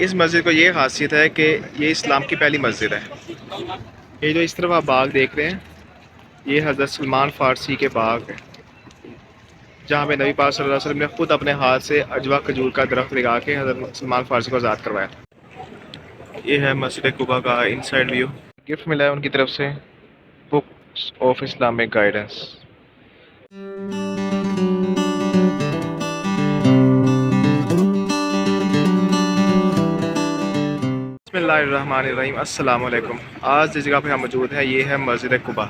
اس مسجد کو یہ خاصیت ہے کہ یہ اسلام کی پہلی مسجد ہے۔ یہ جو اس طرف آپ باغ دیکھ رہے ہیں یہ حضرت سلمان فارسی کے باغ ہے، جہاں پہ نبی پاک صلی اللہ علیہ وسلم نے خود اپنے ہاتھ سے اجوا کھجور کا درخت لگا کے حضرت سلمان فارسی کو آزاد کروایا۔ یہ ہے مسجد قباء کا ان سائڈ ویو۔ گفٹ ملا ہے ان کی طرف سے بکس آف اسلامک گائیڈنس۔ بسم اللہ الرحمن الرحیم، السلام علیکم۔ آج جس جگہ پہ ہم موجود ہیں یہ ہے مسجد قباء۔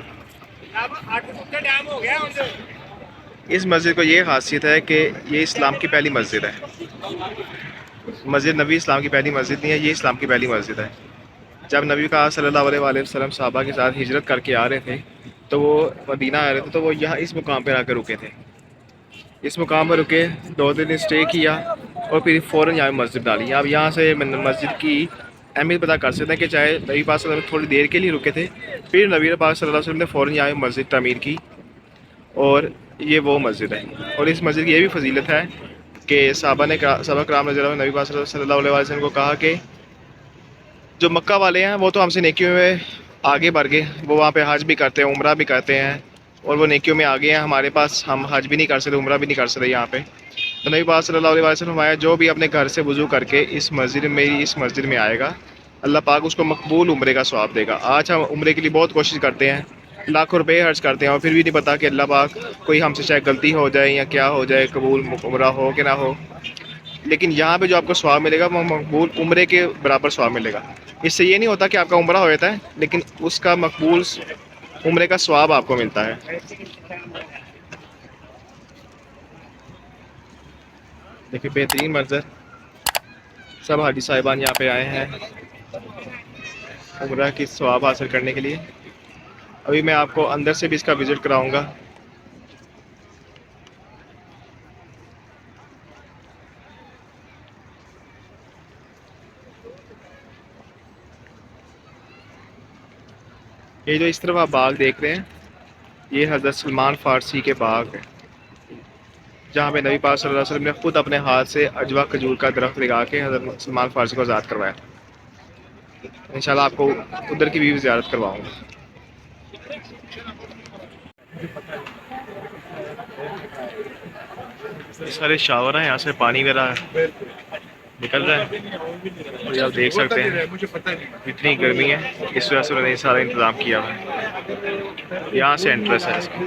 اس مسجد کو یہ خاصیت ہے کہ یہ اسلام کی پہلی مسجد ہے۔ مسجد نبی اسلام کی پہلی مسجد نہیں ہے، یہ اسلام کی پہلی مسجد ہے۔ جب نبی کا صلی اللہ علیہ وآلہ وسلم صحابہ کے ساتھ ہجرت کر کے آ رہے تھے تو وہ مدینہ آ رہے تھے، تو وہ یہاں اس مقام پہ آ کر رکے تھے۔ اس مقام پر رکے، 2 دن اسٹے کیا اور پھر فوراً یہاں مسجد ڈالی۔ آپ یہاں سے مسجد کی اہمیت پتہ کر سکتے ہیں کہ چاہے نبی پاک صلی اللہ علیہ وسلم تھوڑی دیر کے لیے رکے تھے، پھر نبی پاک صلی اللہ علیہ وسلم نے فوراً یہاں مسجد تعمیر کی، اور یہ وہ مسجد ہے۔ اور اس مسجد کی یہ بھی فضیلت ہے کہ صحابہ کرام رضی اللہ عنہ نبی پاک صلی اللہ علیہ وسلم کو کہا کہ جو مکہ والے ہیں وہ تو ہم سے نیکیوں میں آگے بڑھ گئے، وہ وہاں پہ حج بھی کرتے ہیں، عمرہ بھی کرتے ہیں، اور وہ نیکیوں میں آگے ہیں، ہمارے پاس ہم حج بھی نہیں کر سکتے، عمرہ بھی نہیں کر سکتے یہاں پہ۔ تو نبی پاک صلی اللہ علیہ وسلم فرمایا جو بھی اپنے گھر سے وضو کر کے اس مسجد میں آئے گا، اللہ پاک اس کو مقبول عمرے کا ثواب دے گا۔ آج ہم عمرے کے لیے بہت کوشش کرتے ہیں، لاکھوں روپے خرچ کرتے ہیں، اور پھر بھی نہیں پتا کہ اللہ پاک کوئی ہم سے چاہے غلطی ہو جائے یا کیا ہو جائے، قبول عمرہ ہو کہ نہ ہو، لیکن یہاں پہ جو آپ کو ثواب ملے گا وہ مقبول عمرے کے برابر ثواب ملے گا۔ اس سے یہ نہیں ہوتا کہ آپ کا عمرہ ہو جاتا ہے، لیکن اس کا مقبول عمرے کا ثواب آپ کو ملتا ہے۔ دیکھیے بہترین منظر، سب حاجی صاحبان یہاں پہ آئے ہیں عمرہ کی ثواب حاصل کرنے کے لیے۔ ابھی میں آپ کو اندر سے بھی اس کا وزٹ کراؤں گا۔ یہ جو اس طرف آپ باغ دیکھ رہے ہیں یہ حضرت سلمان فارسی کے باغ ہے، جہاں پہ نبی پاک صلی اللہ علیہ وسلم نے خود اپنے ہاتھ سے اجوا کھجور کا درخت لگا کے حضرت سلمان فارسی کو آزاد کروایا۔ انشاءاللہ آپ کو ادھر کی بھی زیارت کرواؤں گا۔ یہ سارے شاور ہیں، یہاں سے پانی وغیرہ نکل رہا ہے، اور آپ دیکھ سکتے ہیں اتنی گرمی ہے، اس وجہ سے انہوں نے یہ سارا انتظام کیا ہوا ہے۔ یہاں سے انٹرس ہے اس کا۔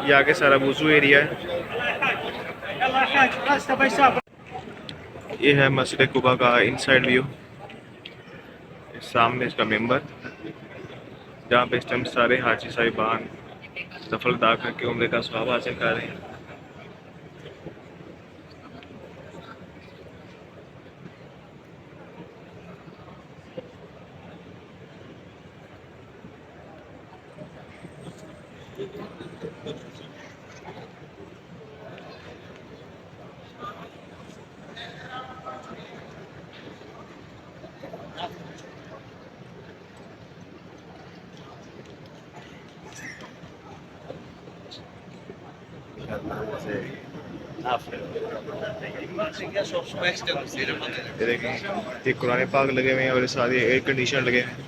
یہ آگے سارا وضو ایریا ہے۔ یہ ہے مسجد قباء کا ان سائڈ ویو، سامنے اس کا ممبر جہاں پہ اس ٹائم سارے حاجی صاحبان سفر ادا کر کے عمرے کا ثواب حاصل کر رہے ہیں۔ یہ دیکھیں یہ قرآن پاک لگے ہوئے ہیں اور سارے ایئر کنڈیشنر لگے ہیں۔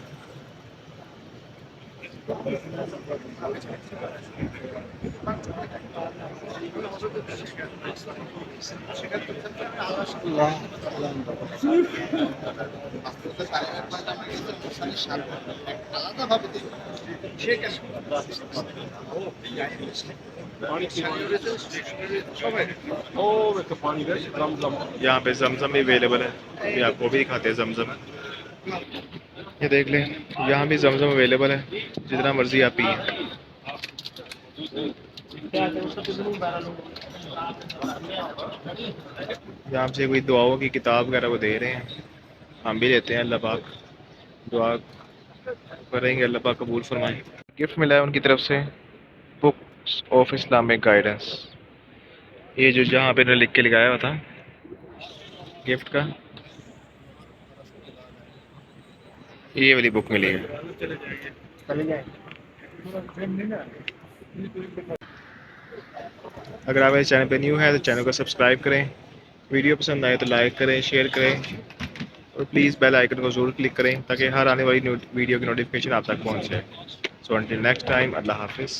یہاں پہ زمزم بھی اویلیبل ہے، ابھی آپ کو بھی دکھاتے ہیں زمزم۔ یہ دیکھ لیں یہاں بھی زمزم اویلیبل ہے، جتنا مرضی آپ پئیں۔ یہاں سے کوئی دعاؤں کی کتاب وغیرہ وہ دے رہے ہیں، ہم بھی لیتے ہیں، اللہ پاک دعا کریں گے اللہ پاک قبول فرمائیں۔ گفٹ ملا ہے ان کی طرف سے بکس آف اسلامک گائیڈنس۔ یہ جو جہاں پہ انہوں نے لکھ کے لگایا ہوا تھا گفٹ کا، یہ والی بک ملی ہے۔ اگر آپ اس چینل پہ نیو ہیں تو چینل کو سبسکرائب کریں، ویڈیو پسند آئے تو لائک کریں، شیئر کریں، اور پلیز بیل آئیکن کو ضرور کلک کریں تاکہ ہر آنے والی ویڈیو کی نوٹیفکیشن آپ تک پہنچ جائے. سو انٹل نیکسٹ ٹائم، اللہ حافظ.